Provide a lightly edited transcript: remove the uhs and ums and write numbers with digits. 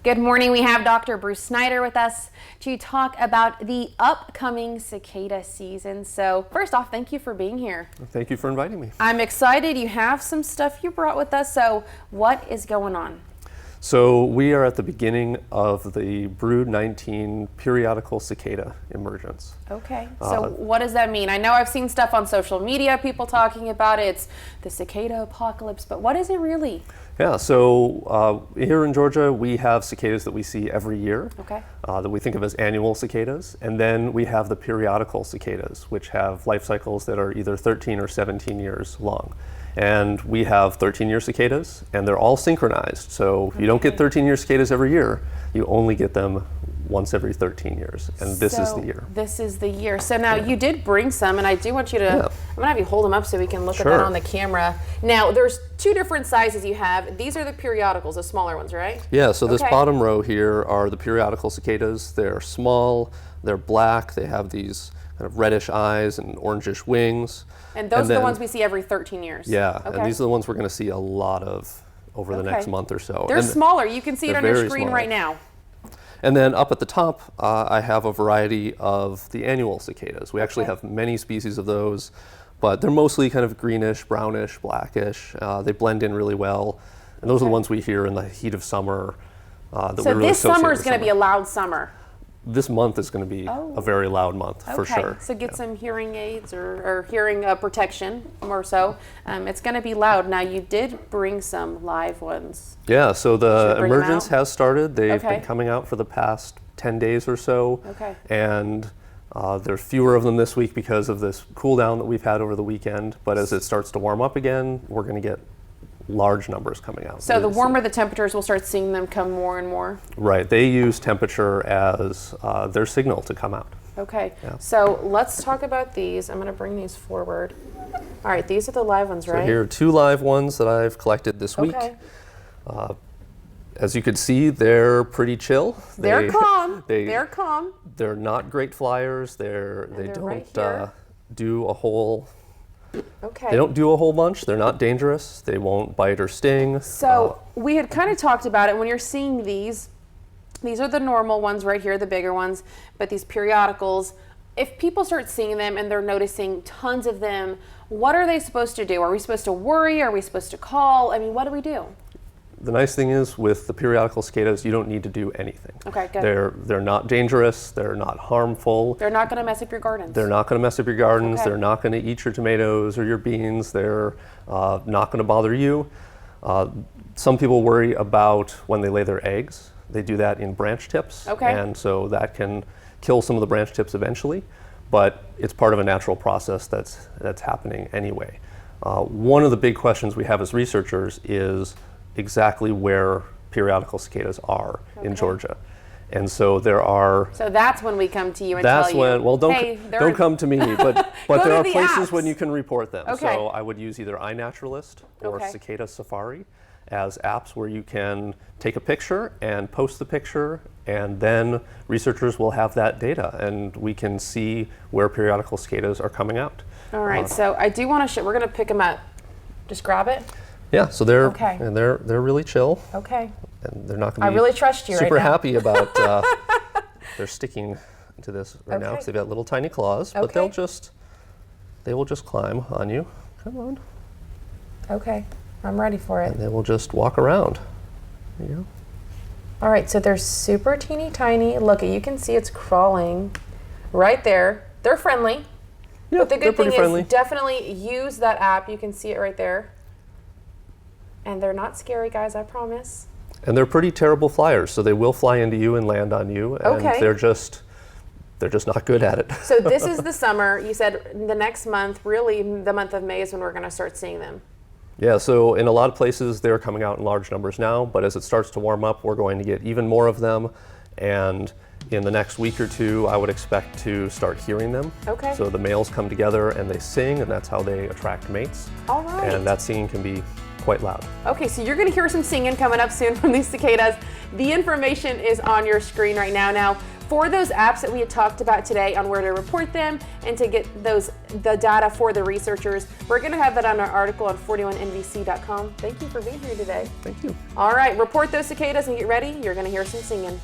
Good morning. We have Dr. Bruce Snyder with us to talk about the upcoming cicada season. So first off, thank you for being here. Thank you for inviting me. I'm excited. You have some stuff you brought with us. So what is going on? So we are at the beginning of the Brood 19 periodical cicada emergence. Okay. So what does that mean? I know I've seen stuff on social media, people talking about it. It's the cicada apocalypse, but what is it really? Yeah, so here in Georgia, we have cicadas that we see every year, Okay. that we think of as annual cicadas. And then we have the periodical cicadas, which have life cycles that are either 13 or 17 years long. And we have 13-year cicadas, and they're all synchronized. So you don't get 13-year cicadas every year, you only get them once every 13 years, and this is the year. This is the year. So now you did bring some, and I do want you to, I'm gonna have you hold them up so we can look at that on the camera. Now, there's two different sizes you have. These are the periodicals, the smaller ones, right? Yeah, so this bottom row here are the periodical cicadas. They're small, they're black, they have these kind of reddish eyes and orangish wings. And those are the ones we see every 13 years. Yeah, and these are the ones we're gonna see a lot of over the next month or so. They're smaller, you can see it on your screen right now. And then up at the top, I have a variety of the annual cicadas. We actually have many species of those, but they're mostly kind of greenish, brownish, blackish. They blend in really well. And those are the ones we hear in the heat of summer that we really associate with So this summer is going to be a loud summer. This month is going to be a very loud month, for sure. So get some hearing aids or hearing protection, more so. It's going to be loud. Now, you did bring some live ones. Yeah, so the emergence has started. They've been coming out for the past 10 days or so. And there's fewer of them this week because of this cool down that we've had over the weekend. But as it starts to warm up again, we're going to get large numbers coming out. So the warmer the temperatures, we'll start seeing them come more and more? Right. They use temperature as their signal to come out. Okay. Yeah. So let's talk about these. I'm going to bring these forward. All right. These are the live ones, right? So here are two live ones that I've collected this week. As you can see, they're pretty chill. They're calm. They're calm. They're not great flyers. They don't do a whole... They don't do a whole bunch. They're not dangerous. They won't bite or sting. So we had kind of talked about it when you're seeing these are the normal ones right here, the bigger ones, but these periodicals, if people start seeing them and they're noticing tons of them, what are they supposed to do? Are we supposed to worry? Are we supposed to call? I mean, what do we do? The nice thing is with the periodical cicadas, you don't need to do anything. Okay, good. They're not dangerous. They're not harmful. They're not going to mess up your gardens. They're not going to mess up your gardens. They're not going to eat your tomatoes or your beans. They're not going to bother you. Some people worry about when they lay their eggs. They do that in branch tips. And so that can kill some of the branch tips eventually. But it's part of a natural process that's happening anyway. One of the big questions we have as researchers is exactly where periodical cicadas are in Georgia. And so there are... So that's when we come to you and tell you. Well, don't come to me, but there are places when you can report them. So I would use either iNaturalist or Cicada Safari as apps where you can take a picture and post the picture, and then researchers will have that data, and we can see where periodical cicadas are coming out. All right, so I do want to we're going to pick them up. Just grab it. Yeah, so they're really chill. Okay. And they're not going to be I really trust you super right now. happy about they're sticking to this right now because they've got little tiny claws, but they will just climb on you. Come on. Okay, I'm ready for it. And they will just walk around. There you go. All right, so they're super teeny tiny. Look, you can see it's crawling right there. They're friendly. Yeah, but the good thing friendly. is definitely use that app. You can see it right there. And they're not scary, guys, I promise. And they're pretty terrible flyers, so they will fly into you and land on you, and they're just not good at it. So this is the summer. You said the next month, really the month of May is when we're going to start seeing them. Yeah, so in a lot of places they're coming out in large numbers now, but as it starts to warm up, we're going to get even more of them, and in the next week or two, I would expect to start hearing them. So the males come together and they sing, and that's how they attract mates. All right. And that singing can be quite loud. Okay, so you're going to hear some singing coming up soon from these cicadas. The information is on your screen right now. Now, for those apps that we had talked about today on where to report them and to get the data for the researchers, we're going to have that on our article on 41nbc.com. Thank you for being here today. Thank you. All right, report those cicadas and get ready. You're going to hear some singing.